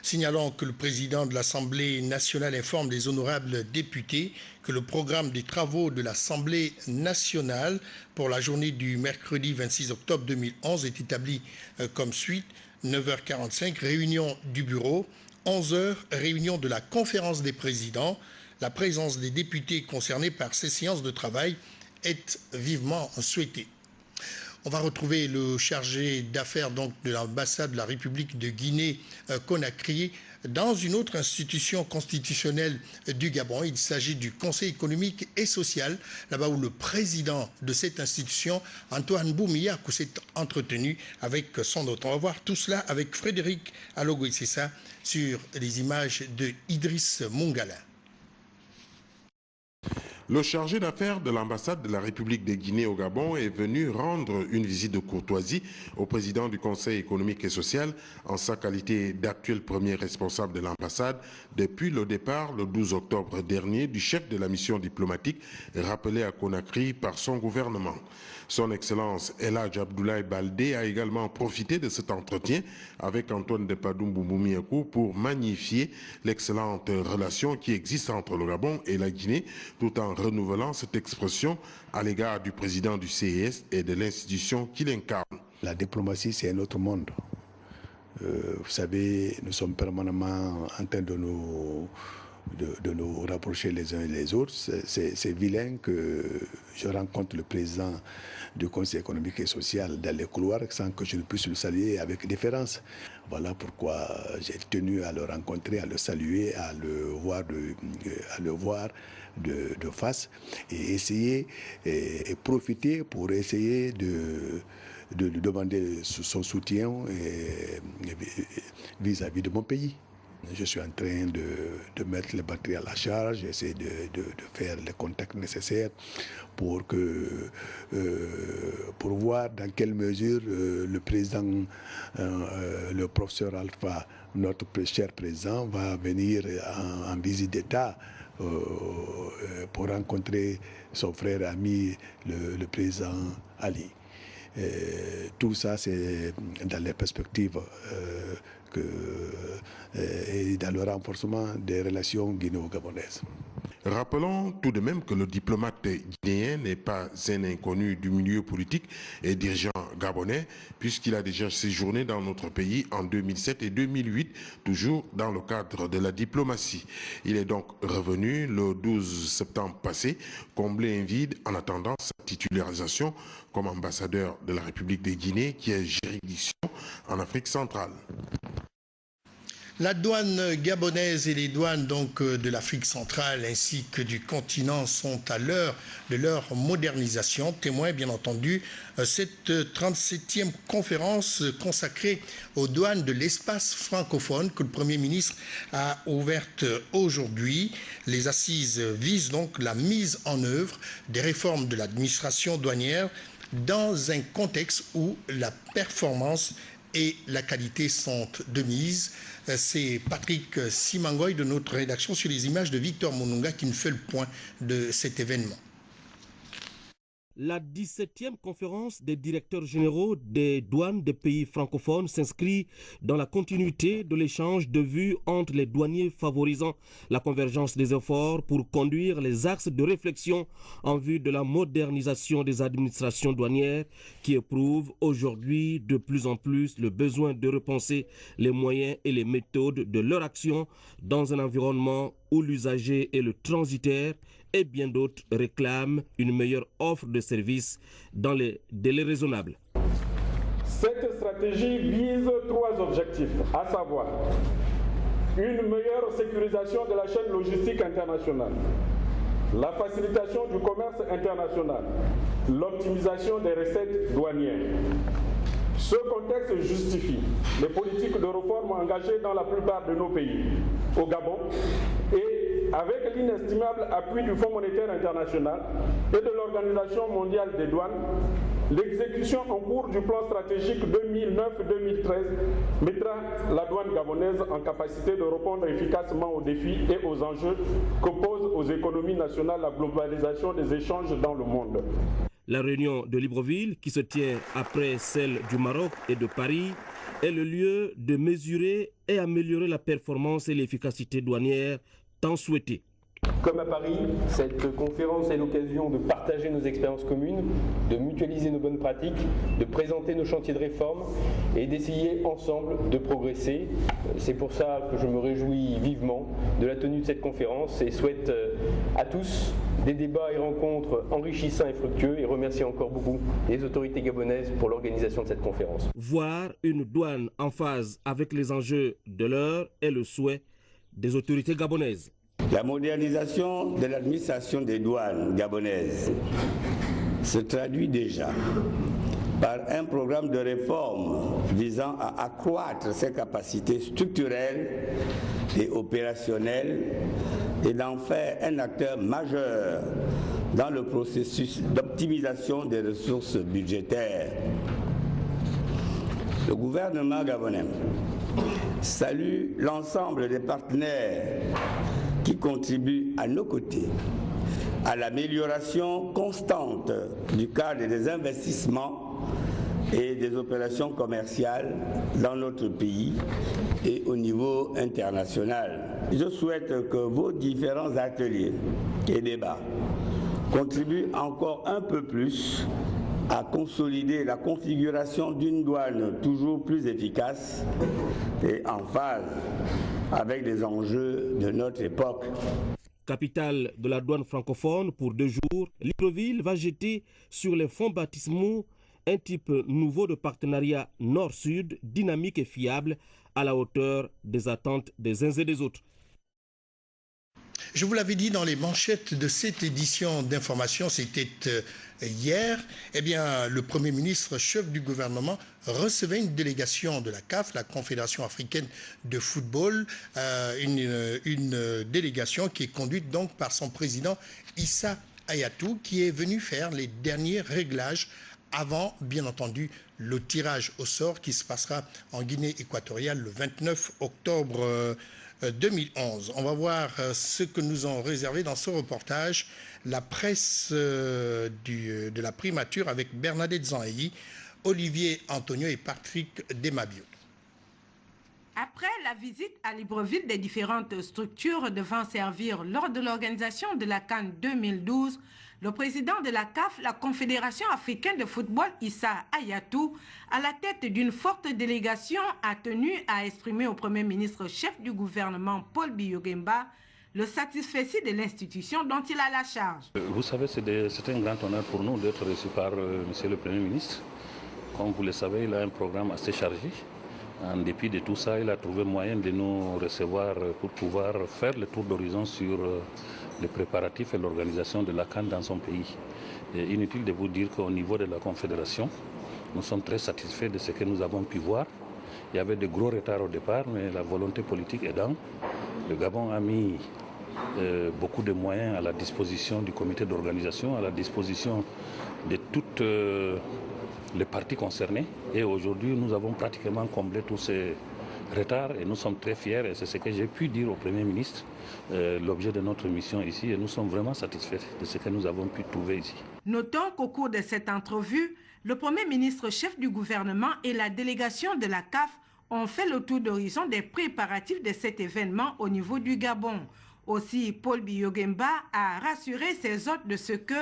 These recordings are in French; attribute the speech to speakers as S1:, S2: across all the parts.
S1: Signalons que le président de l'Assemblée nationale informe les honorables députés que le programme des travaux de l'Assemblée nationale pour la journée du mercredi 26 octobre 2011 est établi comme suit. 9h45, réunion du bureau. 11h, réunion de la conférence des présidents. La présence des députés concernés par ces séances de travail est vivement souhaitée. On va retrouver le chargé d'affaires de l'ambassade de la République de Guinée-Conakry dans une autre institution constitutionnelle du Gabon. Il s'agit du Conseil économique et social, là-bas où le président de cette institution, Antoine Boumiakou, s'est entretenu avec son hôte. On va voir tout cela avec Frédéric Alogoïsissa sur les images de Idriss Mungala.
S2: Le chargé d'affaires de l'ambassade de la République de Guinée au Gabon est venu rendre une visite de courtoisie au président du Conseil économique et social en sa qualité d'actuel premier responsable de l'ambassade depuis le départ le 12 octobre dernier du chef de la mission diplomatique rappelé à Conakry par son gouvernement. Son Excellence Eladj Abdoulaye Baldé a également profité de cet entretien avec Antoine Depadoum Boumiakou pour magnifier l'excellente relation qui existe entre le Gabon et la Guinée, tout en renouvelant cette expression à l'égard du président du CES et de l'institution qui l'incarne.
S3: La diplomatie, c'est un autre monde. Vous savez, nous sommes permanemment en train de nous rapprocher les uns et les autres. C'est vilain que je rencontre le président du Conseil économique et social dans les couloirs sans que je ne puisse le saluer avec déférence. Voilà pourquoi j'ai tenu à le rencontrer, à le saluer, à le voir de face et essayer et profiter pour essayer de lui demander son soutien vis-à-vis de mon pays. Je suis en train de mettre les batteries à la charge, j'essaie de faire les contacts nécessaires pour voir dans quelle mesure le président, le professeur Alpha, notre cher président, va venir en visite d'État pour rencontrer son frère ami, le président Ali. Tout ça, c'est dans les perspectives et dans le renforcement des relations guinéo-gabonaises.
S2: Rappelons tout de même que le diplomate guinéen n'est pas un inconnu du milieu politique et dirigeant gabonais, puisqu'il a déjà séjourné dans notre pays en 2007 et 2008, toujours dans le cadre de la diplomatie. Il est donc revenu le 12 septembre passé, combler un vide en attendant sa titularisation comme ambassadeur de la République de Guinée, qui est juridiction en Afrique centrale.
S1: La douane gabonaise et les douanes de l'Afrique centrale ainsi que du continent sont à l'heure de leur modernisation. Témoin bien entendu cette 37e conférence consacrée aux douanes de l'espace francophone que le Premier ministre a ouverte aujourd'hui. Les assises visent donc la mise en œuvre des réformes de l'administration douanière dans un contexte où la performance et la qualité sont de mise. C'est Patrick Simangoy de notre rédaction sur les images de Victor Monunga qui nous fait le point de cet événement.
S4: La 17e conférence des directeurs généraux des douanes des pays francophones s'inscrit dans la continuité de l'échange de vues entre les douaniers favorisant la convergence des efforts pour conduire les axes de réflexion en vue de la modernisation des administrations douanières qui éprouvent aujourd'hui de plus en plus le besoin de repenser les moyens et les méthodes de leur action dans un environnement où l'usager et le transitaire et bien d'autres réclament une meilleure offre de services dans les délais raisonnables.
S5: Cette stratégie vise 3 objectifs, à savoir une meilleure sécurisation de la chaîne logistique internationale, la facilitation du commerce international, l'optimisation des recettes douanières. Ce contexte justifie les politiques de réforme engagées dans la plupart de nos pays, au Gabon, et avec l'inestimable appui du Fonds monétaire international et de l'Organisation mondiale des douanes, l'exécution en cours du plan stratégique 2009-2013 mettra la douane gabonaise en capacité de répondre efficacement aux défis et aux enjeux que pose aux économies nationales la globalisation des échanges dans le monde.
S4: La réunion de Libreville, qui se tient après celle du Maroc et de Paris, est le lieu de mesurer et améliorer la performance et l'efficacité douanière tant souhaitée.
S6: Comme à Paris, cette conférence est l'occasion de partager nos expériences communes, de mutualiser nos bonnes pratiques, de présenter nos chantiers de réforme et d'essayer ensemble de progresser. C'est pour ça que je me réjouis vivement de la tenue de cette conférence et souhaite à tous des débats et rencontres enrichissants et fructueux et remercie encore beaucoup les autorités gabonaises pour l'organisation de cette conférence.
S4: Voir une douane en phase avec les enjeux de l'heure est le souhait des autorités gabonaises.
S7: La modernisation de l'administration des douanes gabonaises se traduit déjà par un programme de réforme visant à accroître ses capacités structurelles et opérationnelles et d'en faire un acteur majeur dans le processus d'optimisation des ressources budgétaires. Le gouvernement gabonais salue l'ensemble des partenaires qui contribuent à nos côtés à l'amélioration constante du cadre des investissements et des opérations commerciales dans notre pays et au niveau international. Je souhaite que vos différents ateliers et débats contribuent encore un peu plus à consolider la configuration d'une douane toujours plus efficace et en phase avec les enjeux de notre époque.
S4: Capitale de la douane francophone pour 2 jours, Libreville va jeter sur les fonds baptismaux un type nouveau de partenariat nord-sud, dynamique et fiable, à la hauteur des attentes des uns et des autres.
S1: Je vous l'avais dit dans les manchettes de cette édition d'information, c'était hier, eh bien, le Premier ministre, chef du gouvernement, recevait une délégation de la CAF, la Confédération africaine de football, une délégation qui est conduite donc par son président Issa Hayatou, qui est venu faire les derniers réglages avant, bien entendu, le tirage au sort qui se passera en Guinée équatoriale le 29 octobre 2011. On va voir ce que nous ont réservé dans ce reportage la presse de la primature avec Bernadette Zanhaï, Olivier Antonio et Patrick Demabio.
S8: Après la visite à Libreville des différentes structures devant servir lors de l'organisation de la CAN 2012, le président de la CAF, la Confédération africaine de football, Issa Hayatou, à la tête d'une forte délégation, a tenu à exprimer au Premier ministre chef du gouvernement, Paul Biya-Oguemba, le satisfecit de l'institution dont il a la charge.
S9: Vous savez, c'est un grand honneur pour nous d'être reçus par Monsieur le Premier ministre. Comme vous le savez, il a un programme assez chargé. En dépit de tout ça, il a trouvé moyen de nous recevoir pour pouvoir faire le tour d'horizon sur les préparatifs et l'organisation de la CAN dans son pays. Et inutile de vous dire qu'au niveau de la Confédération, nous sommes très satisfaits de ce que nous avons pu voir. Il y avait de gros retards au départ, mais la volonté politique aidant, le Gabon a mis beaucoup de moyens à la disposition du comité d'organisation, à la disposition de toutes les parties concernées. Et aujourd'hui, nous avons pratiquement comblé tous ces retards et nous sommes très fiers. Et c'est ce que j'ai pu dire au Premier ministre, l'objet de notre mission ici. Et nous sommes vraiment satisfaits de ce que nous avons pu trouver ici.
S8: Notons qu'au cours de cette entrevue, le Premier ministre chef du gouvernement et la délégation de la CAF ont fait le tour d'horizon des préparatifs de cet événement au niveau du Gabon. Aussi, Paul Biya-Oguemba a rassuré ses hôtes de ce que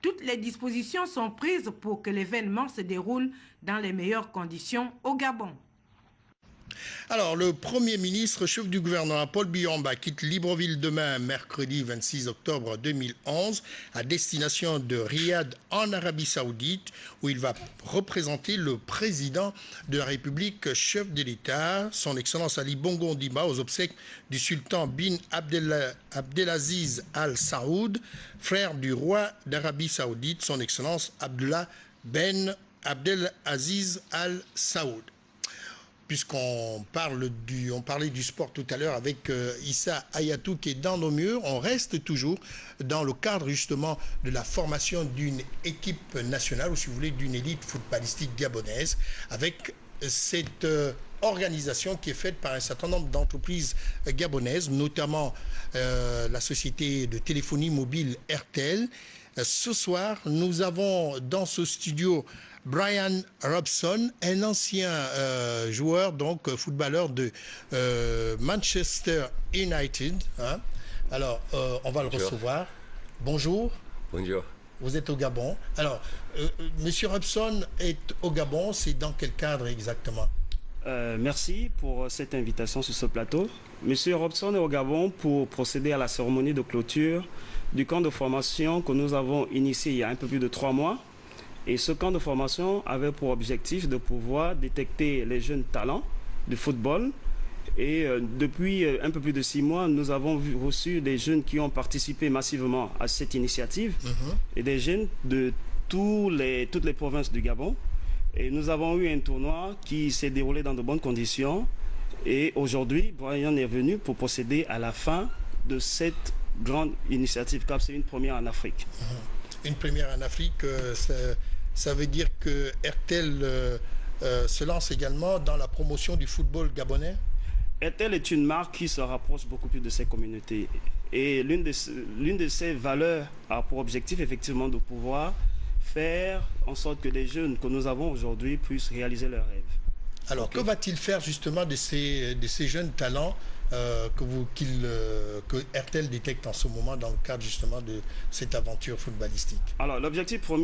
S8: toutes les dispositions sont prises pour que l'événement se déroule dans les meilleures conditions au Gabon.
S1: Alors, le Premier ministre, chef du gouvernement, Paul Biya-Oguemba, quitte Libreville demain, mercredi 26 octobre 2011, à destination de Riyad, en Arabie Saoudite, où il va représenter le président de la République, chef de l'État, son Excellence Ali Bongo Ondimba, aux obsèques du sultan bin Abdelaziz Al Saoud, frère du roi d'Arabie Saoudite, son Excellence Abdullah ben Abdelaziz Al Saoud. Puisqu'on parlait du sport tout à l'heure avec Issa Hayatou qui est dans nos murs, on reste toujours dans le cadre justement de la formation d'une équipe nationale, ou si vous voulez d'une élite footballistique gabonaise, avec cette organisation qui est faite par un certain nombre d'entreprises gabonaises, notamment la société de téléphonie mobile RTL. Ce soir, nous avons dans ce studio Brian Robson, un ancien joueur, donc footballeur de Manchester United. Hein. Alors, on va le recevoir. Bonjour.
S10: Bonjour.
S1: Vous êtes au Gabon. Alors, Monsieur Robson est au Gabon, c'est dans quel cadre exactement?
S11: Merci pour cette invitation sur ce plateau. Monsieur Robson est au Gabon pour procéder à la cérémonie de clôture du camp de formation que nous avons initié il y a un peu plus de 3 mois. Et ce camp de formation avait pour objectif de pouvoir détecter les jeunes talents du football. Et depuis un peu plus de 6 mois, nous avons reçu des jeunes qui ont participé massivement à cette initiative et des jeunes de toutes les provinces du Gabon. Et nous avons eu un tournoi qui s'est déroulé dans de bonnes conditions. Et aujourd'hui, Brian est venu pour procéder à la fin de cette grande initiative CAP. C'est une première en Afrique.
S1: Une première en Afrique, ça veut dire que RTL se lance également dans la promotion du football gabonais?
S11: RTL est une marque qui se rapproche beaucoup plus de ces communautés. Et l'une de ses valeurs a pour objectif effectivement de pouvoir faire en sorte que les jeunes que nous avons aujourd'hui puissent réaliser leurs rêves.
S1: Alors, que va-t-il faire justement de ces jeunes talents que RTL détecte en ce moment dans le cadre justement de cette aventure footballistique?
S11: Alors, l'objectif premier